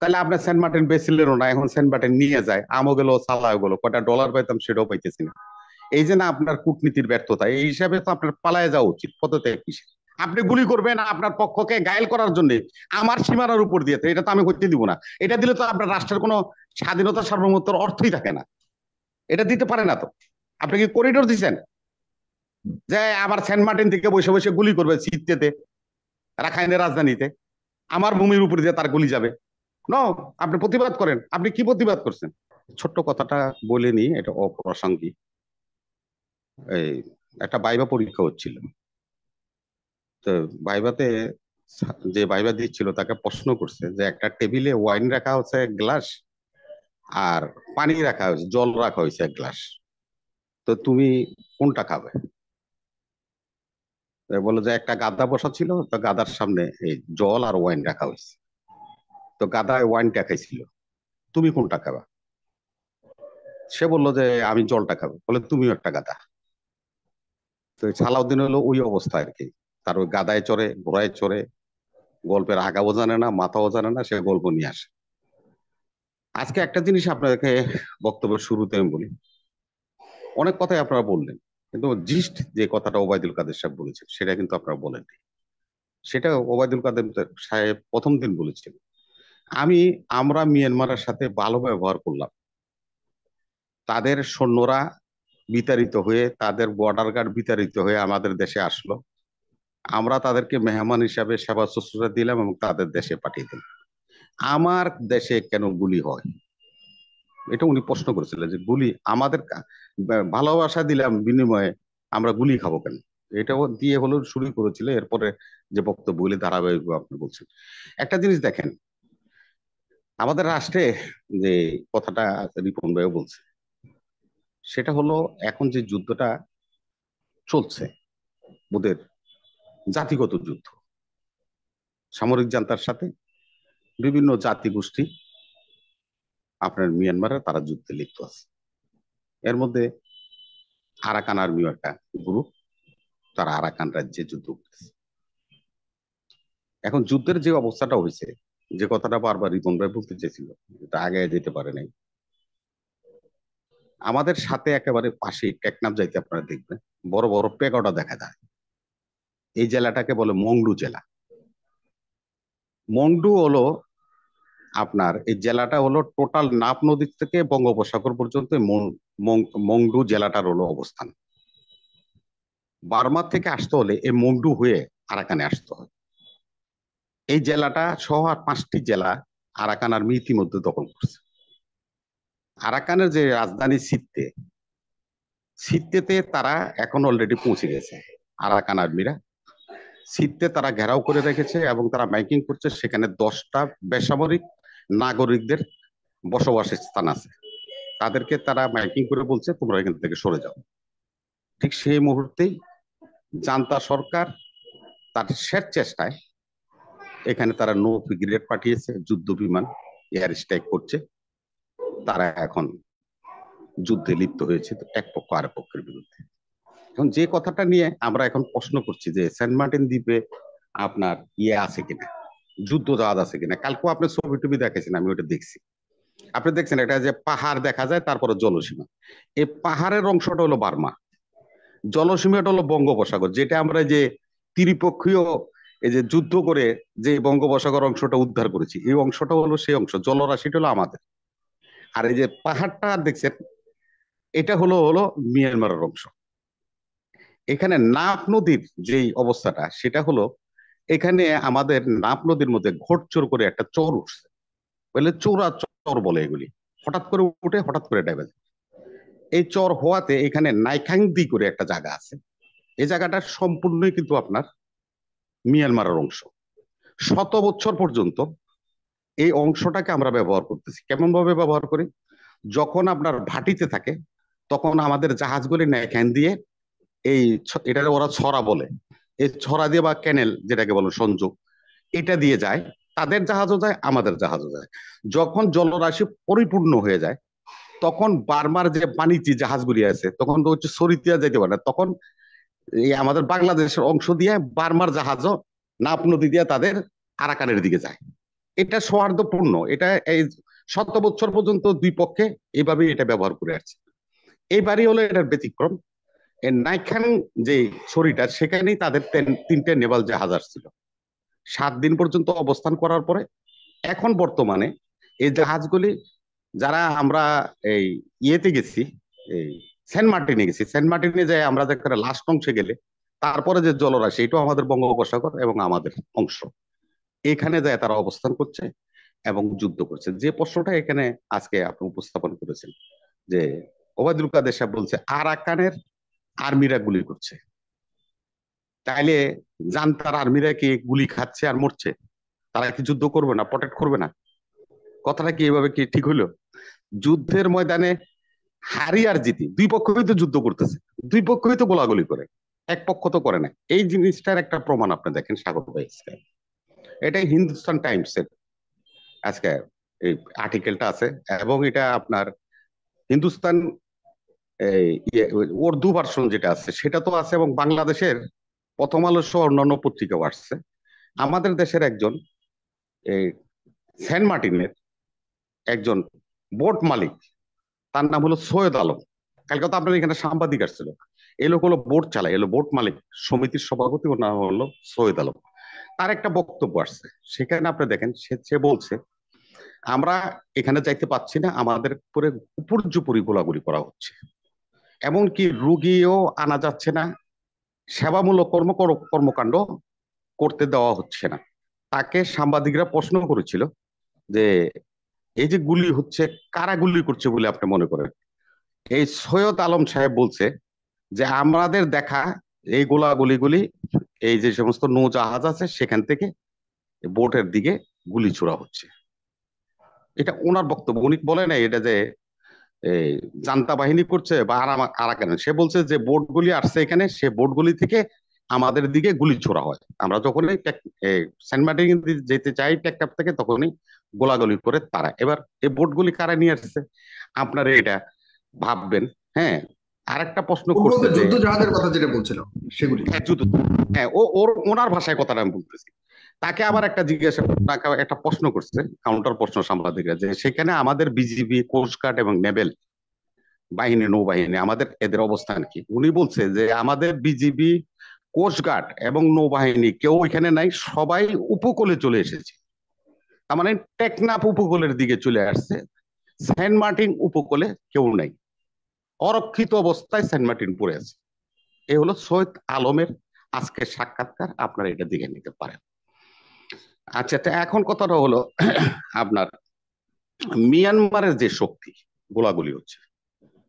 তাহলে আপনার Saint Martin বেচিলেনও না, এখন সেন্ট মার্টিন নিয়ে যায়, আমও গেল সালাও গেল, কটা ডলার পাইতাম সেটাও পাইতেছি না। এই যে না আপনার কূটনীতির ব্যর্থতা, এই হিসাবে তো আপনার পালায় যাওয়া উচিত পদত্যাগ কিসের। আপনি গুলি করবেন আপনার পক্ষকে ঘায়েল করার জন্য আমার সীমানার উপর দিয়েছে, এটা তো আমি করতে দিব না। এটা দিলে তো আপনার রাষ্ট্রের কোনো স্বাধীনতা সার্বভৌমত্বের অর্থই থাকে না। এটা দিতে পারে না তো। আপনি কি করিডোর দিচ্ছেন যে আমার সেন্ট মার্টিন থেকে বসে বসে গুলি করবে সিটতে, রাখাইনের রাজধানীতে আমার ভূমির উপর দিয়ে তার গুলি যাবে? ন, আপনি প্রতিবাদ করেন। আপনি কি প্রতিবাদ করছেন? ছোট্ট কথাটা বলে নি, এটা অপ্রাসঙ্গিক। এই একটা ভাইবা পরীক্ষা হচ্ছিল, তো ভাইভাতে যে ভাইবা দিচ্ছিল তাকে প্রশ্ন করছে যে একটা টেবিলে ওয়াইন রাখা হচ্ছে এক গ্লাস, আর পানি রাখা হয়েছে, জল রাখা হয়েছে এক গ্লাস, তো তুমি কোনটা খাবে? তো বললো যে একটা গাদা বসা ছিল, তো গাদার সামনে এই জল আর ওয়াইন রাখা হয়েছে, তো গাদায় ওয়াইনটা খাইছিল, তুমি কোনটা খাবা? সে বললো যে আমি জলটা খাবো। বলে তুমিও একটা গাদা। তো সালাউদ্দিন হলো ওই অবস্থা আর কি। তার ওই গাদায় চড়ে, ঘোড়ায় চড়ে, গল্পের আগাও জানে না মাথাও জানে না, সে গল্প নিয়ে আসে। আজকে একটা জিনিস আপনাদেরকে বক্তব্যের শুরুতে আমি বলি, অনেক কথাই আপনারা বললেন, কিন্তু জিস্ট যে কথাটা ওবায়দুল কাদের সাহেব বলেছেন সেটা কিন্তু আপনারা বলেননি। সেটা ওবায়দুল কাদের সাহেব প্রথম দিন বলেছেন, আমি আমরা মিয়ানমারের সাথে ভালো ব্যবহার করলাম, তাদের সৈন্যরা বিতাড়িত হয়ে, তাদের বর্ডার গার্ড বিতাড়িত হয়ে আমাদের দেশে আসলো, আমরা তাদেরকে মেহমান হিসাবে সেবা শুশ্রূষা দিলাম এবং তাদের দেশে পাঠিয়ে দিলাম। আমার দেশে কেন গুলি হয়? এটা উনি প্রশ্ন করেছিলেন যে গুলি আমাদের ভালোবাসা দিলাম বিনিময়ে আমরা গুলি খাবো কেন? এটাও দিয়ে হলো শুরু করেছিল, এরপরে যে বক্তব্যগুলি ধারাবাহিক আপনি বলছেন। একটা জিনিস দেখেন, আমাদের রাষ্ট্রে যে কথাটা রিপন ভাইও বলছে, সেটা হলো এখন যে যুদ্ধটা চলছে ওদের জাতিগত যুদ্ধ, সামরিক জান্তার সাথে বিভিন্ন জাতি গোষ্ঠী আপনার মিয়ানমারে তারা যুদ্ধে লিপ্ত আছে। এর মধ্যে আরাকান আর্মিও একটা গ্রুপ, তারা আরাকান রাজ্যে যুদ্ধ করতেছে। এখন যুদ্ধের যে অবস্থাটা হয়েছে, যে কথাটা বারবার রিপন ভাই বলতে চেয়েছিল, এটা আগে যেতে পারে নাই। আমাদের সাথে একেবারে পাশে টেকনাফ যাইতে আপনারা দেখবেন বড় বড় পেগোডা দেখা যায়। এই জেলাটাকে বলে মংডু জেলা। মংডু হলো আপনার, এই জেলাটা হলো টোটাল নাপ নদী থেকে বঙ্গোপসাগর পর্যন্ত মংডু জেলাটার হলো অবস্থান। বার্মা থেকে আসতে হলে এই মংডু হয়ে আরাকানে আসতে হয়। এই জেলাটা সহ আর 5টি জেলা আরাকান আর্মি ইতিমধ্যে দখল করছে। আরাকানের যে রাজধানী সিত্তে, সিত্তেতে তারা এখন অলরেডি পৌঁছে গেছে। আরাকান আর্মিরা সিত্তে তারা ঘেরাও করে রেখেছে এবং তারা মাইকিং করছে, সেখানে 10টা বেসামরিক নাগরিকদের বসবাসের স্থান আছে। তাদেরকে তারা মাইকিং করে বলছে তোমরা এখান থেকে সরে যাও। ঠিক সেই মুহূর্তেই জান্তা সরকার তার শেষ চেষ্টায় এখানে তারা নৌ ব্রিগেড পাঠিয়েছে, যুদ্ধ বিমান এয়ার স্ট্রাইক করছে। তারা এখন যুদ্ধে লিপ্ত হয়েছে এক পক্ষ আরেক পক্ষের বিরুদ্ধে। এখন যে কথাটা নিয়ে আমরা এখন প্রশ্ন করছি যে সেন্ট মার্টিন দ্বীপে আপনার ইয়ে আছে কিনা, যুদ্ধ জাহাজ আছে কিনা। কালকেও আপনি ছবি টবি দেখেছেন, আমি ওটা দেখছি। আপনি দেখছেন এটা যে পাহাড় দেখা যায়, তারপরে জলসীমা। এই পাহাড়ের অংশটা হলো বার্মা, জলসীমাটা হলো বঙ্গোপসাগর, যেটা আমরা যে ত্রিপক্ষীয় এই যে যুদ্ধ করে যে বঙ্গোপসাগর অংশটা উদ্ধার করেছি, এই অংশটা হলো সেই অংশ, জলরাশিটা হলো আমাদের। আর এই যে পাহাড়টা দেখছেন, এটা হলো হলো মিয়ানমারের অংশ। এখানে নাফ নদীর যে অবস্থাটা, সেটা হলো এখানে আমাদের নাফ নদীর মধ্যে ঘোড়চর করে একটা চর উঠছে, বলে চৌরা চর বলে এগুলি। হঠাৎ করে উঠে হঠাৎ করে ডাইবে যায়। এই চর হওয়াতে এখানে নাইখাংদি করে একটা জায়গা আছে, এই জায়গাটা সম্পূর্ণই কিন্তু আপনার মিয়ানমারের অংশ। 100 বছর পর্যন্ত এই অংশটাকে আমরা ব্যবহার করতেছি। কেমন ভাবে ব্যবহার করি? যখন আপনার ভাটিতে থাকে, তখন আমাদের জাহাজগুলি নাইখান দিয়ে এই এটা ওরা ছড়া বলে, এই ছড়া দিয়ে বা ক্যানেল যেটাকে বলো সংযোগ, এটা দিয়ে যায়। তাদের জাহাজও যায়, আমাদের জাহাজও যায়। যখন জলরাশি পরিপূর্ণ হয়ে যায়, তখন বার্মার যে বাণিজ্যিক জাহাজগুলি আছে, তখন তো হচ্ছে সরিতিয়া যেতে পারে না, তখন এই আমাদের বাংলাদেশের অংশ দিয়ে বার্মার জাহাজও নাপ নদী দিয়ে তাদের আরাকানের দিকে যায়। এটা সৌহার্দ্যপূর্ণ, এটা এই 7 বছর পর্যন্ত দুই পক্ষে এইভাবে এটা ব্যবহার করে আসছে। এইবারই হলো এটার ব্যতিক্রম। নাইখান যে ছড়িটা, সেখানেই তাদের 3টে নেভাল জাহাজ আসছিল 7 দিন পর্যন্ত অবস্থান করার পরে। এখন বর্তমানে এই জাহাজগুলি, যারা আমরা এই ইয়েতে গেছি, এই সেন্ট মার্টিনে গেছি, সেন্ট মার্টিনে যে আমরা যেখানে লাস্ট অংশে গেলে তারপরে যে জলরাশি, এটাও আমাদের বঙ্গোপসাগর এবং আমাদের অংশ, এখানে যায় তারা অবস্থান করছে এবং যুদ্ধ করছে। যে প্রশ্নটা এখানে আজকে আপনি উপস্থাপন করেছেন যে ওবায়দুল কাদের সাহেব বলছে আরাকানের আর্মিরা গুলি করছে, তাইলে জানতার আর্মিরা কি গুলি খাচ্ছে আর মরছে? তারা কি যুদ্ধ করবে না, প্রটেক্ট করবে না? কথাটা কি এভাবে কি ঠিক হইলো? যুদ্ধের ময়দানে হারি আর জিতি দুই পক্ষই তো যুদ্ধ করতেছে, দুই পক্ষই তো গোলাগুলি করে, এক পক্ষ তো করে না। এই জিনিসটার একটা প্রমাণ আপনি দেখেন সাগর ভাই, এটাই হিন্দুস্তান টাইমস এর আজকে এই আর্টিকেলটা আছে, এবং এটা আপনার হিন্দুস্তান উর্দু ভার্সন যেটা আছে সেটা তো আছে, এবং বাংলাদেশের প্রথম আলো সহ অন্যান্য পত্রিকাও আসছে। আমাদের দেশের একজন এই সেন্ট মার্টিনের একজন বোট মালিক, তার নাম হলো সৈয়দ আলম। কালকে তো আপনার এখানে সাংবাদিক আসছিল, এই লোক হলো বোট চালায়, এলো বোট মালিক সমিতির সভাপতি, ওর নাম হলো সৈয়দ আলম। তার একটা বক্তব্য আসছে, সেখানে আপনি দেখেন সে বলছে আমরা এখানে যাইতে পাচ্ছি না, আমাদের উপরে উপর্যুপরি গোলাগুলি করা হচ্ছে, এমনকি রুগীও আনা যাচ্ছে না, সেবামূলক কর্মকাণ্ড করতে দেওয়া হচ্ছে না। তাকে সাংবাদিকরা প্রশ্ন করেছিল যে এই যে গুলি হচ্ছে, কারা গুলি করছে বলে আপনি মনে করেন? এই সৈয়দ আলম সাহেব বলছে যে আমাদের দেখা এই গোলাগুলিগুলি এই যে সমস্ত নৌজাহাজ আছে সেখান থেকে বোটের দিকে গুলি ছোড়া হচ্ছে। এটা ওনার বক্তব্য, উনি বলে না এটা যে এই জান্তা বাহিনী করছে বা আরাকান। সে বলছে যে বোটগুলি আসছে এখানে, সে বোটগুলি থেকে আমাদের দিকে গুলি ছোড়া হয়, আমরা যখনই সেন্ট মার্টিন যেতে চাই টেকনাফ থেকে, তখনই গোলাগুলি করে তারা। এবার এই বোটগুলি কারা নিয়ে আসছে আপনারা এটা ভাববেন। হ্যাঁ, আর একটা প্রশ্ন করছে যে যুদ্ধ জাহাজের কথা যেটা বলছিল সেগুলি। হ্যাঁ যুদ্ধ, হ্যাঁ ওনার ভাষায় কথাটা আমি বলতেছি। তাকে আবার একটা জিজ্ঞাসা, তাকে একটা প্রশ্ন করছে, কাউন্টার প্রশ্ন সাংবাদিকরা, যে সেখানে আমাদের বিজিবি, কোস্টগার্ড এবং নেভেল বাহিনী, নৌবাহিনী, আমাদের এদের অবস্থান কি? উনি বলছে যে আমাদের বিজিবি, কোস্টগার্ড এবং নৌবাহিনী কেউ এখানে নাই, সবাই উপকূলে চলে এসেছে। তার মানে টেকনাফ উপকূলের দিকে চলে আসছে, সেন্ট মার্টিন উপকূলে কেউ নাই, অরক্ষিত অবস্থায় সেন্ট মার্টিন পড়ে আছে। এ হলো সৈয়দ আলমের আজকের সাক্ষাৎকার, আপনারা এটা দেখে নিতে পারেন। আচ্ছা, এখন কথাটা হলো আপনার মিয়ানমারের যে শক্তি গোলাগুলি হচ্ছে,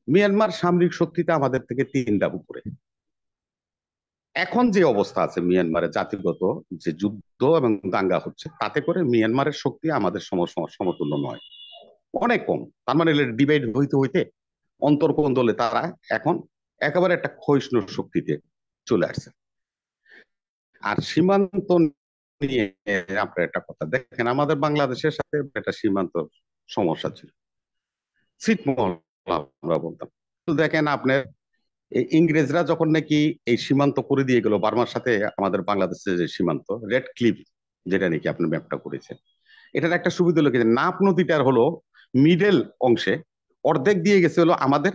মিয়ানমার সামরিক শক্তিতে আমাদের থেকে 3 ধাপ উপরে। এখন যে অবস্থা আছে মিয়ানমারে, জাতিগত যে যুদ্ধ এবং দাঙ্গা হচ্ছে, তাতে করে মিয়ানমারের শক্তি আমাদের সমতুল্য নয়, অনেক কম। তার মানে ডিভাইড হইতে হইতে অন্তর্কোন্দলে তারা এখন একেবারে একটা ক্ষয়িষ্ণু শক্তিতে চলে আসছে। আর সীমান্ত নিয়ে আপনার একটা কথা দেখেন, আমাদের বাংলাদেশের সাথে একটা সীমান্ত সমস্যা ছিল, ছিটমহল আমরা বলতাম। তো দেখেন আপনার ইংরেজরা যখন নাকি এই সীমান্ত করে দিয়ে গেল বার্মার সাথে, আমাদের বাংলাদেশের যে সীমান্ত রেড ক্লিফ, যেটা নাকি আপনার ম্যাপটা করেছে, এটার একটা সুবিধা হলো কি, নাপ নদীটার হলো মিডল অংশে অর্ধেক দিয়ে গেছে হলো আমাদের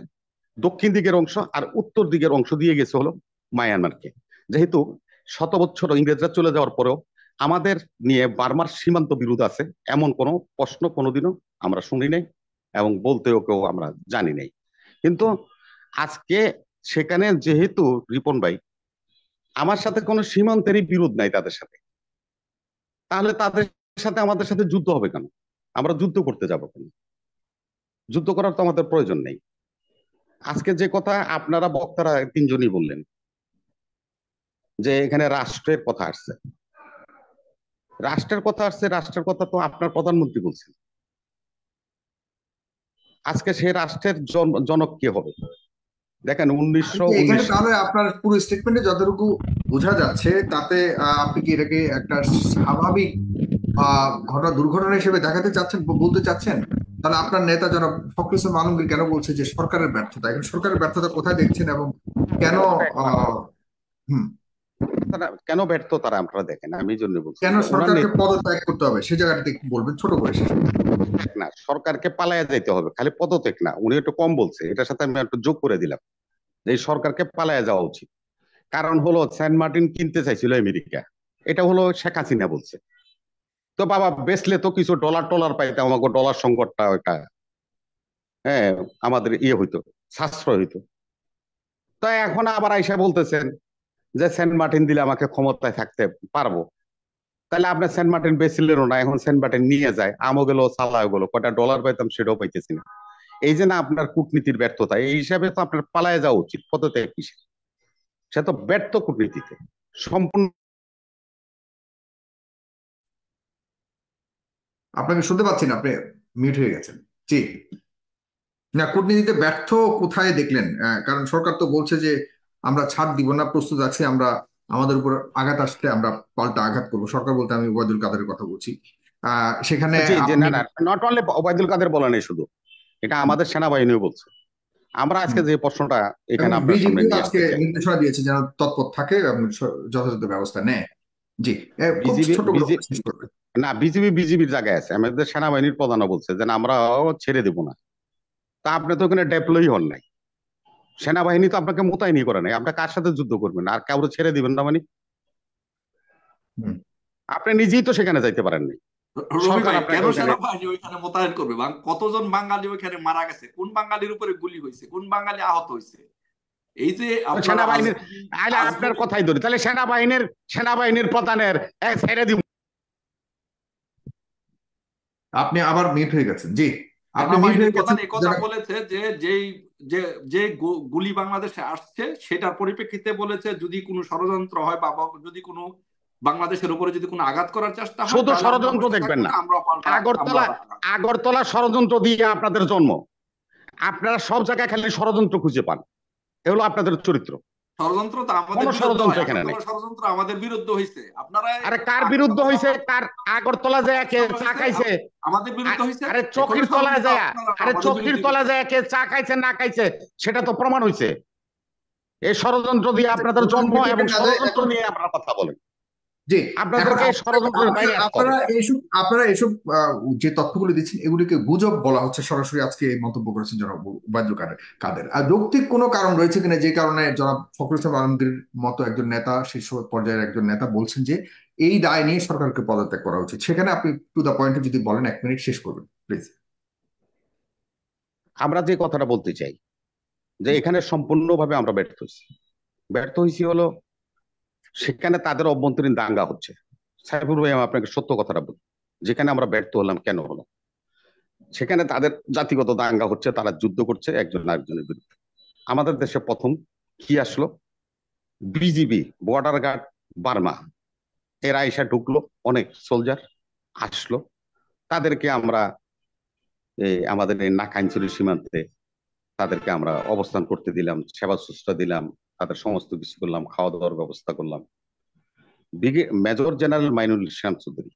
দক্ষিণ দিকের অংশ, আর উত্তর দিকের অংশ দিয়ে গেছে হলো মায়ানমারকে। যেহেতু 7 বছর ইংরেজরা চলে যাওয়ার পরেও আমাদের নিয়ে বার্মার সীমান্ত বিরোধ আছে, এমন কোনো প্রশ্ন কোনোদিনও আমরা শুনি নাই, এবং বলতেও কেউ আমরা জানি নাই। কিন্তু আজকে সেখানে যেহেতু রিপন ভাই, আমার সাথে কোনো সীমান্তেরই বিরোধ নাই তাদের সাথে, তাহলে তাদের সাথে আমাদের সাথে যুদ্ধ হবে কেন? আমরা যুদ্ধ করতে যাব কেন? যুদ্ধ করার তো আমাদের প্রয়োজন নেই। আজকে যে কথা আপনারা বক্তারা 3জনই বললেন যে এখানে রাষ্ট্রের কথা আসছে, রাষ্ট্রের কথা আসছে, রাষ্ট্রের কথা তো আপনার প্রধানমন্ত্রী বলছেন। আজকে সেই রাষ্ট্রের জনক কে হবে? দেখেন উনিশশো এখানে উনিশ তাহলে আপনার পুরো স্টেটমেন্টে যতটুকু বোঝা যাচ্ছে তাতে আপনি কি এটাকে একটা স্বাভাবিক ঘটনা, দুর্ঘটনা হিসেবে দেখাতে চাচ্ছেন, বলতে চাচ্ছেন? তাহলে আপনার নেতা জনাব ফখরুল ইসলাম আলমগীর কেন বলছে যে সরকারের ব্যর্থতা? এখন সরকারের ব্যর্থতা কোথায় দেখছেন এবং কেন? আহ হুম। কেন ব্যর্থ তারা আপনারা দেখেন, আমি এই জন্য বলছি কেন যে ওনার সরকারকে পদত্যাগ করতে হবে সে জায়গাটাতে একটু বলবেন ছোট করে শেষ করুন। নেতৃত্ব না, সরকারকে পালাইয়া যাইতে হবে, খালি পদত্যাগ না, উনি একটু কম বলছে, এটার সাথে আমি একটু যোগ করে দিলাম যে এই সরকারকে পালাইয়া যাওয়া উচিত। কারণ হলো সেন্ট মার্টিন কিনতে চাইছিল আমেরিকা, এটা হলো শেখ হাসিনা বলছে। তো বাবা বেচলে তো কিছু ডলার টলার পাইতে, আমাকে ডলার সংকটটা ওইটা, হ্যাঁ, আমাদের ইয়ে হইতো, সাশ্রয় হইতো। তো এখন আবার আইসা বলতেছেন যে সেন্ট মার্টিন দিলে আমাকে ক্ষমতায় থাকতে পারবো। তাহলে আপনার সেন্ট মার্টিন বেচলেনও না, এখন সেন্ট মার্টিন নিয়ে যায়, আমও গেল চালাও গেল, কয়টা ডলার পাইতাম সেটাও পাইতেছি না। এই যে না আপনার কূটনীতির ব্যর্থতা, এই হিসাবে তো আপনার পালায় যাওয়া উচিত, পদত্যাগ কিসের, সে তো ব্যর্থ কূটনীতিতে সম্পূর্ণ। আপনাকে শুনতে পাচ্ছেন, আপনি মিউট হয়ে গেছেন। জি, না কূটনীতিতে ব্যর্থ কোথায় দেখলেন? কারণ সরকার তো বলছে যে আমরা ছাড় দিব না, প্রস্তুত আছি আমরা, আমাদের উপর আঘাত আসলে আমরা পাল্টা আঘাত করবো। সরকার বলতে আমি ওবায়দুল কাদেরের কথা বলছি। সেখানে জি জি, আপনি না না, নট অনলি ওবায়দুল কাদের বলা নেই শুধু, এটা আমাদের সেনাবাহিনীও বলছে। আমরা আজকে যে প্রশ্নটা এবং এখানে আপনার সামনে বিজেপিও নিয়ে আজকে আসতে চাই, নির্দেশনা দিয়েছে যেন তৎপর থাকে এবং যথাযথ ব্যবস্থা নেয়। জি, খুব বিজিবি ছোট করে বিজি শেষ করবেন। না, বিজিবির জায়গায় আছে, আমাদের সেনাবাহিনীর প্রধানও বলছে যে না, আমরা ছেড়ে দেব না। তা আপনি তো ওখানে ডেপ্লয় হন নাই, সেনাবাহিনী তো আপনাকে মোতায়েনই করে নাই, আপনি কার সাথে যুদ্ধ করবেন আর কাউরে ছেড়ে দিবেন না মানে? হুম। আপনি নিজেই তো সেখানে যাইতে পারেননি, রবি সরকার ভাই, আপনাকে কেন ওখানে। সেনাবাহিনী ওইখানে মোতায়েন করবে? কতজন বাঙালি ওইখানে মারা গেছে, কোন বাঙালির উপরে গুলি হয়েছে, কোন বাঙালি আহত হয়েছে? এই যে আপনারা সেনাবাহিনীর, আজগুবি আরে আপনার আজগুবি কথাই ধরি, তাহলে সেনাবাহিনীর প্রধানের ছেড়ে দিব। আপনি আবার মিউট হয়ে গেছেন। জি, আপনি মিউট সেনাবাহিনীর হয়ে গেছেন। প্রধান এই কথা বলেছে যে যে যে গুলি বাংলাদেশে আসছে সেটার পরিপ্রেক্ষিতে বলেছে যদি কোনো ষড়যন্ত্র হয় বা যদি কোনো বাংলাদেশের উপরে যদি কোনো আঘাত করার চেষ্টা হয় শুধু তাহলে আমরা ষড়যন্ত্র বসে দেখবেন থাকবো না, না, আমরা পাল্টা আমরা আগরতলা আঘাত। আগরতলা ষড়যন্ত্র দিয়ে আপনাদের জন্ম, আপনারা সব জায়গায় খালি ষড়যন্ত্র খুঁজে পান, এগুলো আপনাদের চরিত্র। ষড়যন্ত্র তো আমাদের কোনো বিরুদ্ধে ষড়যন্ত্র হয়, এখানে নেই। আগরতলা ষড়যন্ত্র আমাদের বিরুদ্ধে হয়েছে। আপনারা আরে কার বিরুদ্ধে আগরতলা হয়েছে, ষড়যন্ত্র কার? আগরতলা যায় কে ষড়যন্ত্র চা হয়েছে, খাইছে? আমাদের বিরুদ্ধে হয়েছে। আরে এখনো চকির তলায় ষড়যন্ত্র যায়, আপনারা আরে আমাদের চকির বিরুদ্ধে তলায় করতেছেন। যায় কে চা খাইছে না খাইছে সেটা তো প্রমাণ হয়েছে। এই ষড়যন্ত্র দিয়ে আপনাদের জন্ম, এবং ষড়যন্ত্র এখন নিয়ে আপনারা কথা বলেন, জি, এখন আপনাদেরকে এই ষড়যন্ত্রের বাইরে আসতে হবে। আপনারা এসব যে তথ্যগুলো দিচ্ছেন এগুলিকে গুজব বলা হচ্ছে, সরাসরি আজকে এই মন্তব্য করেছেন জনাব ওবায়দুল কাদের। আর যৌক্তিক কোনো কারণ রয়েছে কিনা যে কারণে জনাব ফখরুল ইসলাম আলমগীর মতো একজন নেতা, শীর্ষ পর্যায়ের একজন নেতা বলছেন যে এই দায় নিয়ে সরকারকে পদত্যাগ করা উচিত? সেখানে আপনি টু দা পয়েন্টে যদি বলেন, 1 মিনিট শেষ করবেন প্লিজ। আমরা যে কথাটা বলতে চাই যে এখানে সম্পূর্ণভাবে আমরা ব্যর্থ হয়েছি। ব্যর্থ হয়েছি হলো সেখানে তাদের অভ্যন্তরীণ দাঙ্গা হচ্ছে। সাইফুর ভাই, আমি আপনাকে সত্য কথাটা বলি, যেখানে আমরা ব্যর্থ হলাম কেন হলো, সেখানে তাদের জাতিগত দাঙ্গা হচ্ছে, তারা যুদ্ধ করছে একজন আরেকজনের বিরুদ্ধে। আমাদের দেশে প্রথম কি আসলো, বিজিবি, বর্ডার গার্ড, বার্মা, এরা এসে ঢুকলো, অনেক সোলজার আসলো, তাদেরকে আমরা আমাদের এই নাকাইনছড়ি সীমান্তে তাদেরকে আমরা অবস্থান করতে দিলাম, সেবা শুশ্রূষা দিলাম, তাদের সমস্ত কিছু করলাম, খাওয়া দাওয়ার ব্যবস্থা করলাম। মেজর জেনারেল মাইনুল ইসলাম চৌধুরী,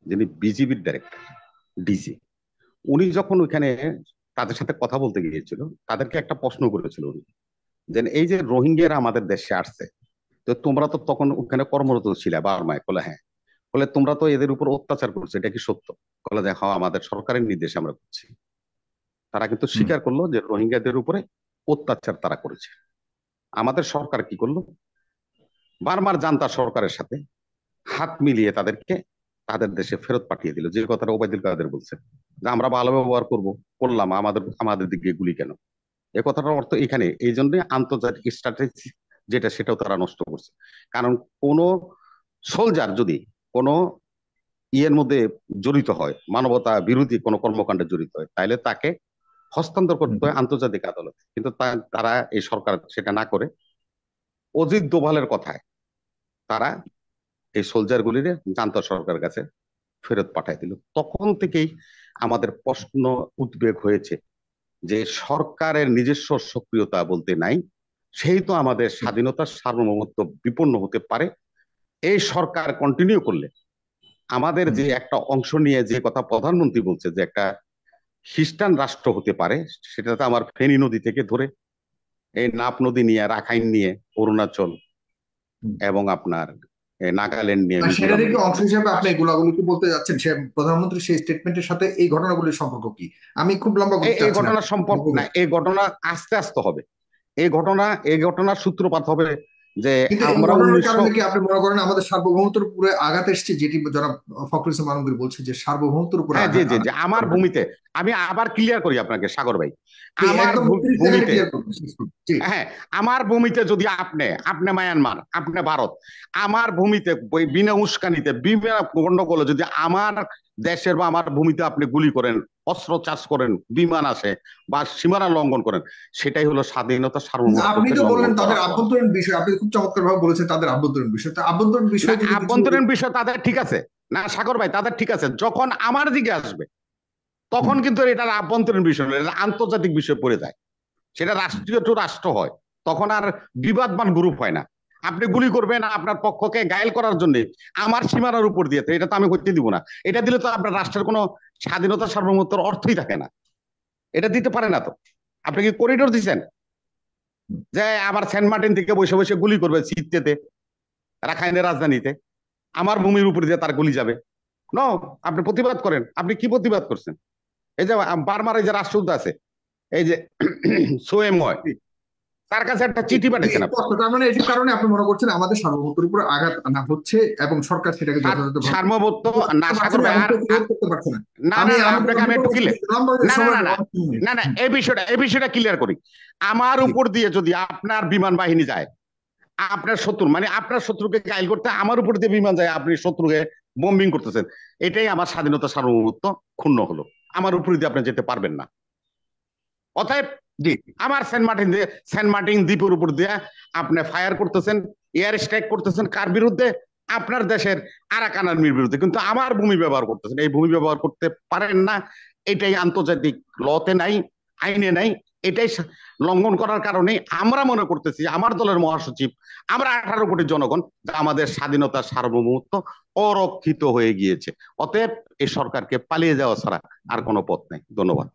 যিনি বিজিবির ডাইরেক্টর, ডিজি, উনি যখন ওইখানে তাদের সাথে কথা বলতে গিয়েছিল, তাদেরকে একটা প্রশ্ন করেছিল উনি, যে এই যে রোহিঙ্গারা আমাদের দেশে আসছে, তো তোমরা তো তখন ওখানে কর্মরত ছিলে বার্মায়, বলে হ্যাঁ, বলে তোমরা তো এদের উপর অত্যাচার করছো, এটা কি সত্য? বলে দেখো আমাদের সরকারের নির্দেশে আমরা করছি। তারা কিন্তু হুম। স্বীকার করলো যে রোহিঙ্গাদের উপরে অত্যাচার তারা করেছে। আমাদের সরকার কি করলো, বার্মার জান্তা সরকারের সাথে হাত মিলিয়ে তাদেরকে তাদের দেশে ফেরত পাঠিয়ে দিল, যে কথাটা ওবায়দুল কাদের বলছে যে আমরা ভালো ব্যবহার করব, করলাম, আমাদের আমাদের দিকে গুলি কেন? এ কথাটার অর্থ এখানে এই জন্য আন্তর্জাতিক স্ট্র্যাটেজি যেটা, সেটাও তারা নষ্ট করছে। কারণ কোন সোলজার যদি কোনো ইয়ের মধ্যে জড়িত হয়, মানবতা বিরোধী কোনো কর্মকাণ্ডে জড়িত হয়, তাহলে তাকে হস্তান্তর করতে হয় আন্তর্জাতিক আদালতে। কিন্তু তারা, এই সরকার সেটা না করে অজিত দোভালের কথায় তারা এই সোলজার গুলির জান্তা সরকারের কাছে ফেরত পাঠাই দিল। তখন থেকেই আমাদের প্রশ্ন, উদ্বেগ হয়েছে যে সরকারের নিজস্ব সক্রিয়তা বলতে নাই, সেই তো আমাদের স্বাধীনতার সার্বভৌমত্ব বিপন্ন হতে পারে। এই সরকার কন্টিনিউ করলে আমাদের যে একটা অংশ নিয়ে যে কথা প্রধানমন্ত্রী বলছে যে একটা খ্রিস্টান রাষ্ট্র হতে পারে, সেটাতে আমার ফেনী নদী থেকে ধরে এই নাপ নদী নিয়ে, রাখাইন নিয়ে, অরুণাচল, হুম। এবং আপনার নাগাল্যান্ড নিয়ে আর সেটারই কি মিজোরামের অংশ হিসেবে আপনি এগুলো কি বলতে যাচ্ছেন, সে প্রধানমন্ত্রী সেই স্টেটমেন্টের সাথে এই ঘটনাগুলির সম্পর্ক কি? আমি খুব লম্বা করতে এই চাচ্ছি না। ঘটনার সম্পর্ক না, এই ঘটনা আস্তে আস্তে হবে। এই ঘটনার সূত্রপাত হবে যে কিন্তু এই আমরা ঘটনার 1900 কারণে কি আপনি মনে করেন আমাদের সার্বভৌমত্বের উপরে আঘাত এসছে, যেটি জনাব ফখরুল ইসলাম আলমগীর বলছে যে সার্বভৌমত্বের উপরে হ্যাঁ, জি আঘাত জি জি, আঘাত আমার ভূমিতে, আমি আবার ক্লিয়ার করি আপনাকে সাগর ভাই, আমার একদম 30 সেকেন্ডে ভূমিতে, ক্লিয়ার করুন, শেষ করুন। জি। হ্যাঁ, আমার ভূমিতে যদি আপনি আপনি মায়ানমার, আপনি ভারত, আমার ভূমিতে বিনা উস্কানিতে বিনা গন্ডগোলে যদি আমার দেশের বা আমার ভূমিতে আপনি গুলি করেন, অস্ত্র চাষ করেন, বিমান আসে বা সীমানা লঙ্ঘন করেন, সেটাই হলো স্বাধীনতা আপনি সার্বভৌমত্বকে তো লঙ্ঘন বললেন করা তাদের হলো। আভ্যন্তরীণ বিষয়, আপনি খুব চমৎকার ভাবে বলেছেন তাদের আভ্যন্তরীণ বিষয়, তো আভ্যন্তরীণ না, বিষয়ে যদি কিছু আভ্যন্তরীণ বিষয় তাদের ঠিক আছে না সাগর ভাই, তাদের ঠিক আছে, যখন আমার দিকে আসবে তখন কিন্তু এটার আভ্যন্তরীণ বিষয় নয়, এটা আন্তর্জাতিক বিষয় পড়ে যায়, সেটা রাষ্ট্রীয় টু রাষ্ট্র হয়, তখন আর বিবাদমান গ্রুপ হয় না। আপনি গুলি করবেন আপনার পক্ষকে ঘায়েল করার জন্য আমার সীমানার উপর দিয়ে, এটা তো আমি করতে দিব না। এটা দিলে তো আপনার রাষ্ট্রের কোনো স্বাধীনতা সার্বভৌমত্বের অর্থই থাকে না, এটা দিতে পারে না তো। আপনি কি করিডোর দিচ্ছেন যে আবার সেন্ট মার্টিন থেকে বসে বসে গুলি করবে সিলেটে, রাখাইনের রাজধানীতে, আমার ভূমির উপর দিয়ে তার গুলি যাবে? ন, আপনি প্রতিবাদ করেন। আপনি কি প্রতিবাদ করছেন? এই যে বার্মার এই যে রাষ্ট্রদূত আছে, এই যে সোয়েম হয়, তার কাছে একটা চিঠি পাঠিয়েছেন আপনি। স্পষ্ট, তার মানে এটির কারণে আপনি মনে করছেন আমাদের সার্বভৌমত্বের উপরে আঘাত আনা হচ্ছে এবং সরকার সেটাকে যথাযথভাবে সার্বভৌমত্ব না সাগর ভাই, এবং আর কেউ বিরোধ করতে পারছে না। না আমি না না, আমি আপনাকে আমি একটু ক্লিয়ার, লম্বা না না সময় না না না না, এই বিষয়টা ক্লিয়ার করি। আমার উপর দিয়ে যদি আপনার বিমান বাহিনী যায়, আপনার শত্রু মানে আপনার শত্রুকে ঘায়েল করতে আমার উপর দিয়ে বিমান যায়, আপনি শত্রুকে বোম্বিং করতেছেন, এটাই আমার স্বাধীনতা সার্বভৌমত্ব ক্ষুণ্ণ হলো। আমার উপর দিয়ে আপনি যেতে পারবেন না। অতএব জি। আমার সেন্ট মার্টিন দ্বীপের উপর দিয়ে আপনি ফায়ার করতেছেন, এয়ার স্ট্রাইক করতেছেন কার বিরুদ্ধে? আপনার দেশের আরাকান আর্মির বিরুদ্ধে, কিন্তু আমার ভূমি ব্যবহার করতেছেন। এই ভূমি ব্যবহার করতে পারেন না, এটাই আন্তর্জাতিক লতে নাই, আইনে নাই। এটাই লঙ্ঘন করার কারণে আমরা মনে করতেছি, আমার দলের মহাসচিব, আমরা 18 কোটি জনগণ, যে আমাদের স্বাধীনতার সার্বভৌমত্ব অরক্ষিত হয়ে গিয়েছে। অতএব এই সরকারকে পালিয়ে যাওয়া ছাড়া আর কোনো পথ নেই। ধন্যবাদ।